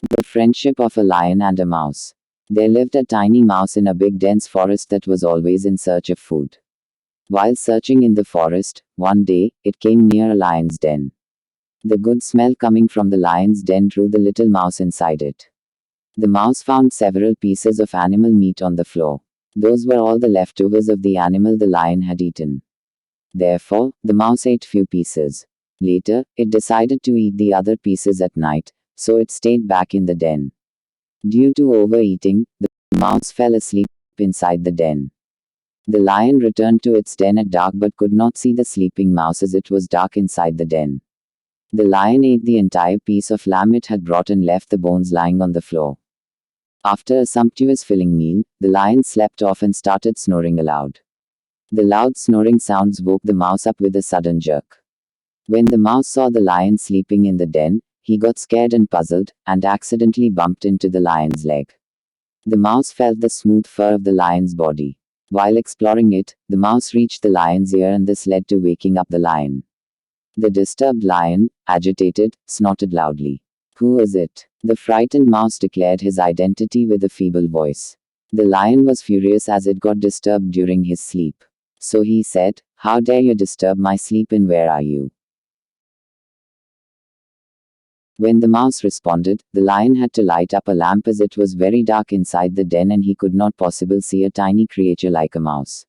The friendship of a lion and a mouse. There lived a tiny mouse in a big dense forest that was always in search of food. While searching in the forest, one day, it came near a lion's den. The good smell coming from the lion's den drew the little mouse inside it. The mouse found several pieces of animal meat on the floor. Those were all the leftovers of the animal the lion had eaten. Therefore, the mouse ate few pieces. Later, it decided to eat the other pieces at night, so it stayed back in the den. Due to overeating, the mouse fell asleep inside the den. The lion returned to its den at dark but could not see the sleeping mouse as it was dark inside the den. The lion ate the entire piece of lamb it had brought and left the bones lying on the floor. After a sumptuous filling meal, the lion slept off and started snoring aloud. The loud snoring sounds woke the mouse up with a sudden jerk. When the mouse saw the lion sleeping in the den, he got scared and puzzled, and accidentally bumped into the lion's leg. The mouse felt the smooth fur of the lion's body. While exploring it, the mouse reached the lion's ear and this led to waking up the lion. The disturbed lion, agitated, snorted loudly. "Who is it?" The frightened mouse declared his identity with a feeble voice. The lion was furious as it got disturbed during his sleep. So he said, "How dare you disturb my sleep and where are you?" When the mouse responded, the lion had to light up a lamp as it was very dark inside the den and he could not possibly see a tiny creature like a mouse.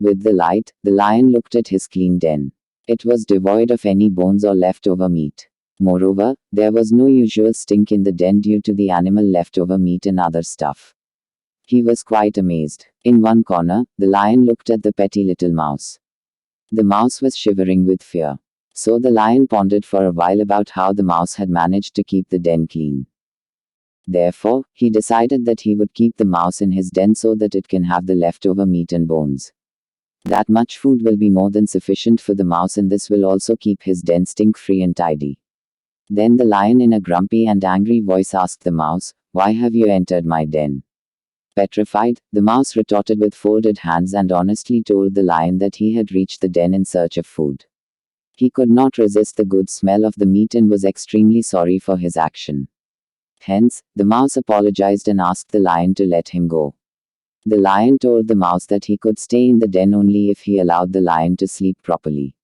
With the light, the lion looked at his clean den. It was devoid of any bones or leftover meat. Moreover, there was no usual stink in the den due to the animal leftover meat and other stuff. He was quite amazed. In one corner, the lion looked at the petty little mouse. The mouse was shivering with fear. So the lion pondered for a while about how the mouse had managed to keep the den clean. Therefore, he decided that he would keep the mouse in his den so that it can have the leftover meat and bones. That much food will be more than sufficient for the mouse and this will also keep his den stink-free and tidy. Then the lion in a grumpy and angry voice asked the mouse, "Why have you entered my den?" Petrified, the mouse retorted with folded hands and honestly told the lion that he had reached the den in search of food. He could not resist the good smell of the meat and was extremely sorry for his action. Hence, the mouse apologized and asked the lion to let him go. The lion told the mouse that he could stay in the den only if he allowed the lion to sleep properly.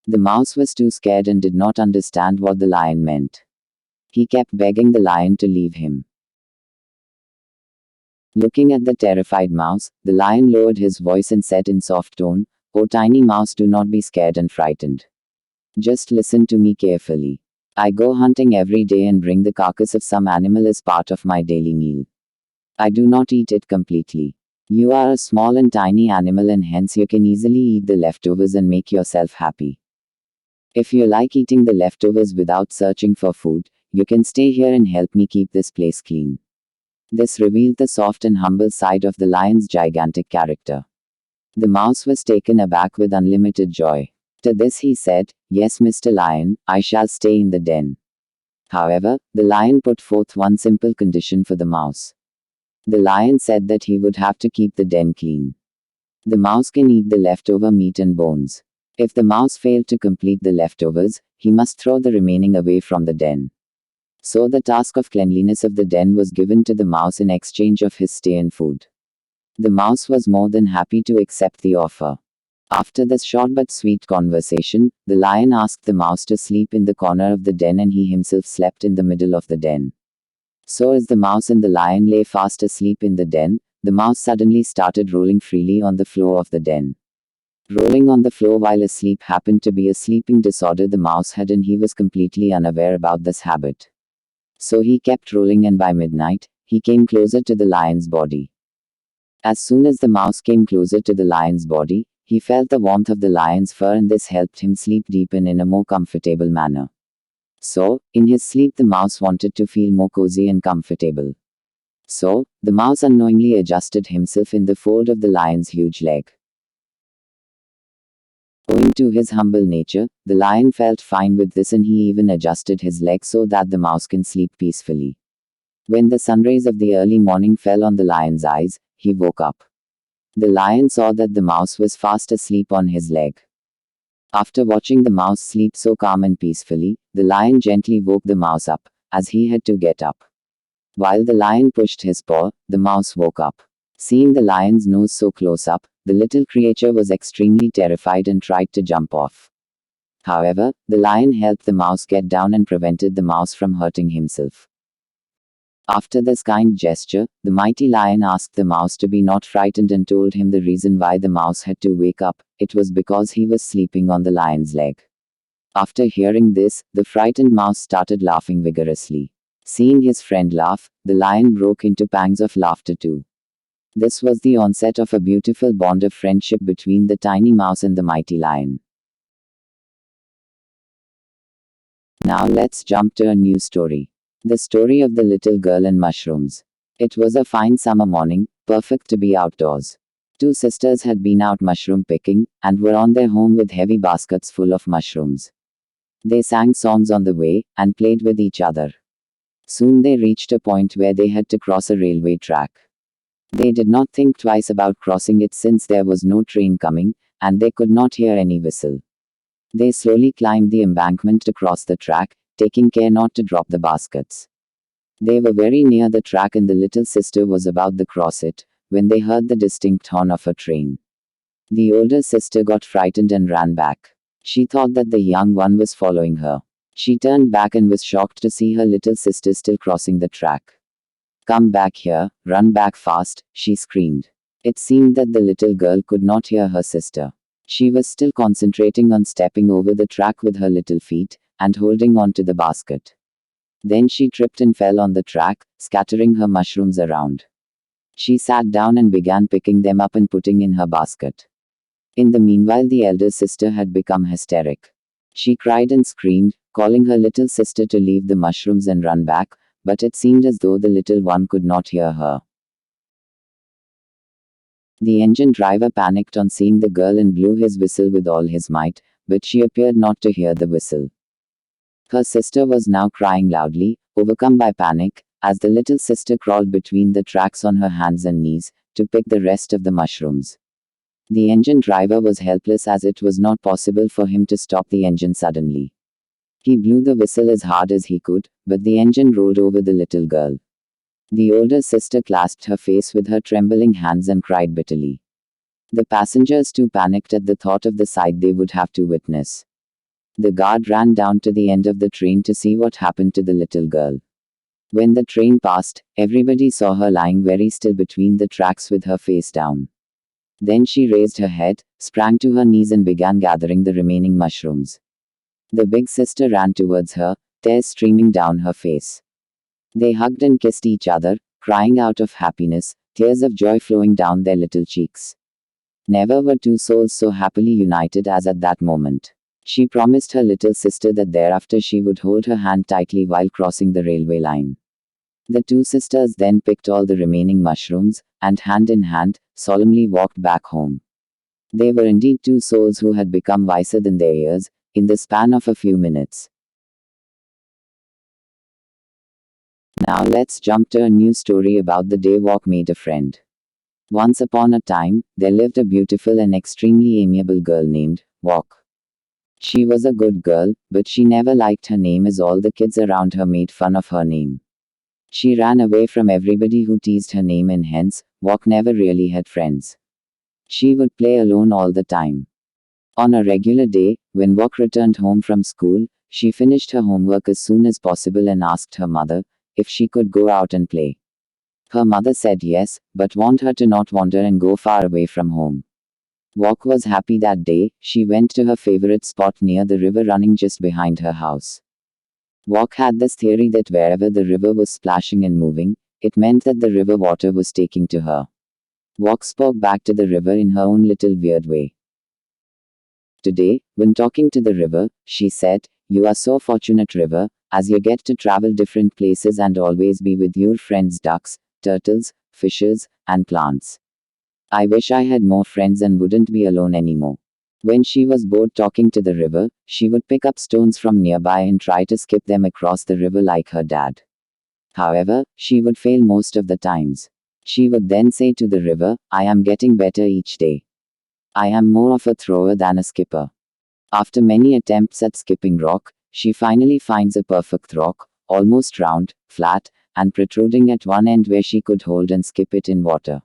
The mouse was too scared and did not understand what the lion meant. He kept begging the lion to leave him. Looking at the terrified mouse, the lion lowered his voice and said in soft tone, "Oh tiny mouse, do not be scared and frightened. Just listen to me carefully. I go hunting every day and bring the carcass of some animal as part of my daily meal. I do not eat it completely. You are a small and tiny animal and hence you can easily eat the leftovers and make yourself happy. If you like eating the leftovers without searching for food, you can stay here and help me keep this place clean." This revealed the soft and humble side of the lion's gigantic character. The mouse was taken aback with unlimited joy. To this he said, "Yes, Mr. Lion, I shall stay in the den." However, the lion put forth one simple condition for the mouse. The lion said that he would have to keep the den clean. The mouse can eat the leftover meat and bones. If the mouse failed to complete the leftovers, he must throw the remaining away from the den. So the task of cleanliness of the den was given to the mouse in exchange of his stay and food. The mouse was more than happy to accept the offer. After this short but sweet conversation, the lion asked the mouse to sleep in the corner of the den and he himself slept in the middle of the den. So as the mouse and the lion lay fast asleep in the den, the mouse suddenly started rolling freely on the floor of the den. Rolling on the floor while asleep happened to be a sleeping disorder the mouse had and he was completely unaware about this habit. So he kept rolling and by midnight, he came closer to the lion's body. As soon as the mouse came closer to the lion's body, he felt the warmth of the lion's fur and this helped him sleep deep and in a more comfortable manner. So, in his sleep the mouse wanted to feel more cozy and comfortable. So, the mouse unknowingly adjusted himself in the fold of the lion's huge leg. Owing to his humble nature, the lion felt fine with this and he even adjusted his leg so that the mouse can sleep peacefully. When the sunrays of the early morning fell on the lion's eyes, he woke up. The lion saw that the mouse was fast asleep on his leg. After watching the mouse sleep so calm and peacefully, the lion gently woke the mouse up, as he had to get up. While the lion pushed his paw, the mouse woke up. Seeing the lion's nose so close up, the little creature was extremely terrified and tried to jump off. However, the lion helped the mouse get down and prevented the mouse from hurting himself. After this kind gesture, the mighty lion asked the mouse to be not frightened and told him the reason why the mouse had to wake up. It was because he was sleeping on the lion's leg. After hearing this, the frightened mouse started laughing vigorously. Seeing his friend laugh, the lion broke into pangs of laughter too. This was the onset of a beautiful bond of friendship between the tiny mouse and the mighty lion. Now let's jump to a new story. The story of the little girl and mushrooms. It was a fine summer morning, perfect to be outdoors. Two sisters had been out mushroom picking, and were on their home with heavy baskets full of mushrooms. They sang songs on the way, and played with each other. Soon they reached a point where they had to cross a railway track. They did not think twice about crossing it since there was no train coming, and they could not hear any whistle. They slowly climbed the embankment to cross the track, taking care not to drop the baskets. They were very near the track and the little sister was about to cross it, when they heard the distinct horn of a train. The older sister got frightened and ran back. She thought that the young one was following her. She turned back and was shocked to see her little sister still crossing the track. "Come back here, run back fast," she screamed. It seemed that the little girl could not hear her sister. She was still concentrating on stepping over the track with her little feet, and holding on to the basket. Then she tripped and fell on the track, scattering her mushrooms around. She sat down and began picking them up and putting in her basket. In the meanwhile, the elder sister had become hysteric. She cried and screamed, calling her little sister to leave the mushrooms and run back, but it seemed as though the little one could not hear her. The engine driver panicked on seeing the girl and blew his whistle with all his might, but she appeared not to hear the whistle. Her sister was now crying loudly, overcome by panic, as the little sister crawled between the tracks on her hands and knees, to pick the rest of the mushrooms. The engine driver was helpless as it was not possible for him to stop the engine suddenly. He blew the whistle as hard as he could, but the engine rolled over the little girl. The older sister clasped her face with her trembling hands and cried bitterly. The passengers too panicked at the thought of the sight they would have to witness. The guard ran down to the end of the train to see what happened to the little girl. When the train passed, everybody saw her lying very still between the tracks with her face down. Then she raised her head, sprang to her knees and began gathering the remaining mushrooms. The big sister ran towards her, tears streaming down her face. They hugged and kissed each other, crying out of happiness, tears of joy flowing down their little cheeks. Never were two souls so happily united as at that moment. She promised her little sister that thereafter she would hold her hand tightly while crossing the railway line. The two sisters then picked all the remaining mushrooms, and hand in hand, solemnly walked back home. They were indeed two souls who had become wiser than their years, in the span of a few minutes. Now let's jump to a new story about the day Walk made a friend. Once upon a time, there lived a beautiful and extremely amiable girl named Walk. She was a good girl, but she never liked her name as all the kids around her made fun of her name. She ran away from everybody who teased her name and hence, Walk never really had friends. She would play alone all the time. On a regular day, when Walk returned home from school, she finished her homework as soon as possible and asked her mother if she could go out and play. Her mother said yes, but warned her to not wander and go far away from home. Walk was happy that day. She went to her favorite spot near the river running just behind her house. Walk had this theory that wherever the river was splashing and moving, it meant that the river water was taking to her. Walk spoke back to the river in her own little weird way. Today, when talking to the river, she said, "You are so fortunate, river, as you get to travel different places and always be with your friends ducks, turtles, fishes, and plants. I wish I had more friends and wouldn't be alone anymore." When she was bored talking to the river, she would pick up stones from nearby and try to skip them across the river like her dad. However, she would fail most of the times. She would then say to the river, "I am getting better each day. I am more of a thrower than a skipper." After many attempts at skipping rock, she finally finds a perfect rock, almost round, flat, and protruding at one end where she could hold and skip it in water.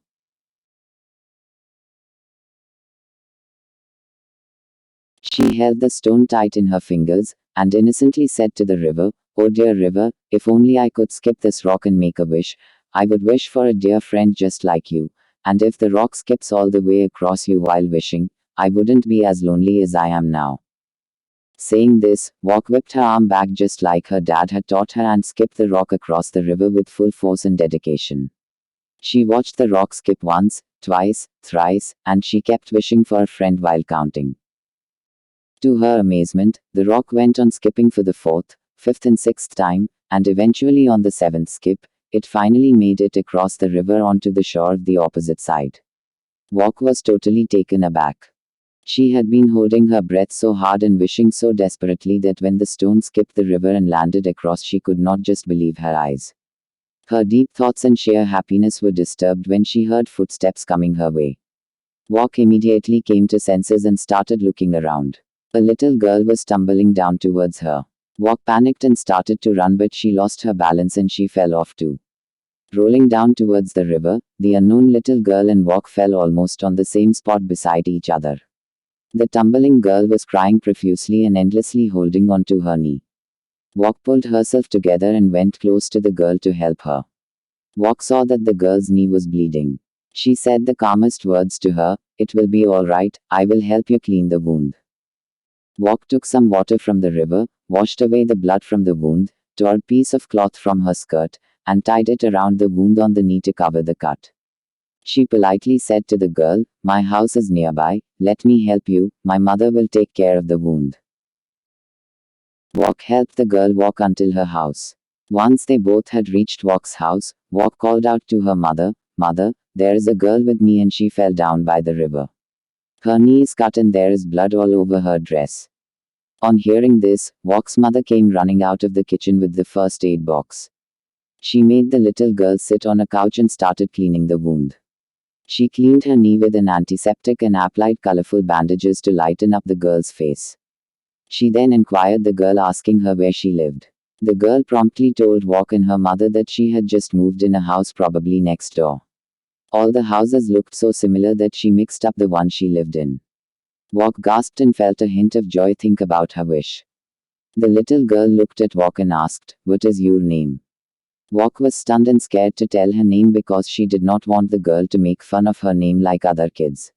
She held the stone tight in her fingers, and innocently said to the river, "Oh dear river, if only I could skip this rock and make a wish, I would wish for a dear friend just like you, and if the rock skips all the way across you while wishing, I wouldn't be as lonely as I am now." Saying this, Walk whipped her arm back just like her dad had taught her and skipped the rock across the river with full force and dedication. She watched the rock skip once, twice, thrice, and she kept wishing for a friend while counting. To her amazement, the rock went on skipping for the fourth, fifth, and sixth time, and eventually on the seventh skip, it finally made it across the river onto the shore of the opposite side. Walk was totally taken aback. She had been holding her breath so hard and wishing so desperately that when the stone skipped the river and landed across, she could not just believe her eyes. Her deep thoughts and sheer happiness were disturbed when she heard footsteps coming her way. Walk immediately came to senses and started looking around. A little girl was tumbling down towards her. Walk panicked and started to run, but she lost her balance and she fell off too. Rolling down towards the river, the unknown little girl and Walk fell almost on the same spot beside each other. The tumbling girl was crying profusely and endlessly holding on to her knee. Walk pulled herself together and went close to the girl to help her. Walk saw that the girl's knee was bleeding. She said the calmest words to her, "It will be all right, I will help you clean the wound." Walk took some water from the river, washed away the blood from the wound, tore a piece of cloth from her skirt, and tied it around the wound on the knee to cover the cut. She politely said to the girl, "My house is nearby, let me help you, my mother will take care of the wound." Walk helped the girl walk until her house. Once they both had reached Walk's house, Walk called out to her mother, "Mother, there is a girl with me and she fell down by the river. Her knee is cut and there is blood all over her dress." On hearing this, Walk's mother came running out of the kitchen with the first aid box. She made the little girl sit on a couch and started cleaning the wound. She cleaned her knee with an antiseptic and applied colorful bandages to lighten up the girl's face. She then inquired the girl, asking her where she lived. The girl promptly told Walk and her mother that she had just moved in a house probably next door. All the houses looked so similar that she mixed up the one she lived in. Walk gasped and felt a hint of joy think about her wish. The little girl looked at Walk and asked, "What is your name?" Walk was stunned and scared to tell her name because she did not want the girl to make fun of her name like other kids.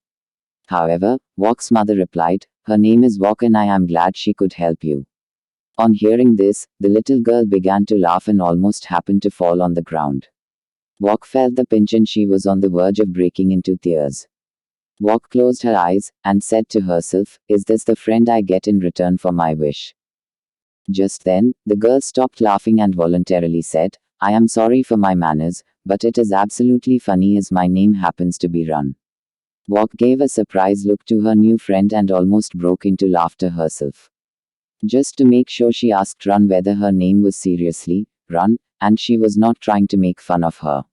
However, Walk's mother replied, "Her name is Walk and I am glad she could help you." On hearing this, the little girl began to laugh and almost happened to fall on the ground. Walk felt the pinch and she was on the verge of breaking into tears. Walk closed her eyes and said to herself, "Is this the friend I get in return for my wish?" Just then, the girl stopped laughing and voluntarily said, "I am sorry for my manners, but it is absolutely funny as my name happens to be Run." Walk gave a surprised look to her new friend and almost broke into laughter herself. Just to make sure, she asked Run whether her name was seriously Run, and she was not trying to make fun of her.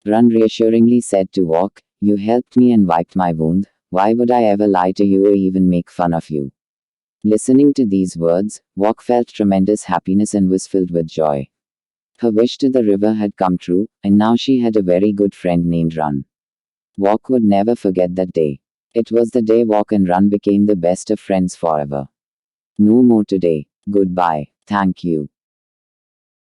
Run reassuringly said to Walk, "You helped me and wiped my wound, why would I ever lie to you or even make fun of you?" Listening to these words, Walk felt tremendous happiness and was filled with joy. Her wish to the river had come true, and now she had a very good friend named Run. Walk would never forget that day. It was the day Walk and Run became the best of friends forever. No more today. Goodbye. Thank you.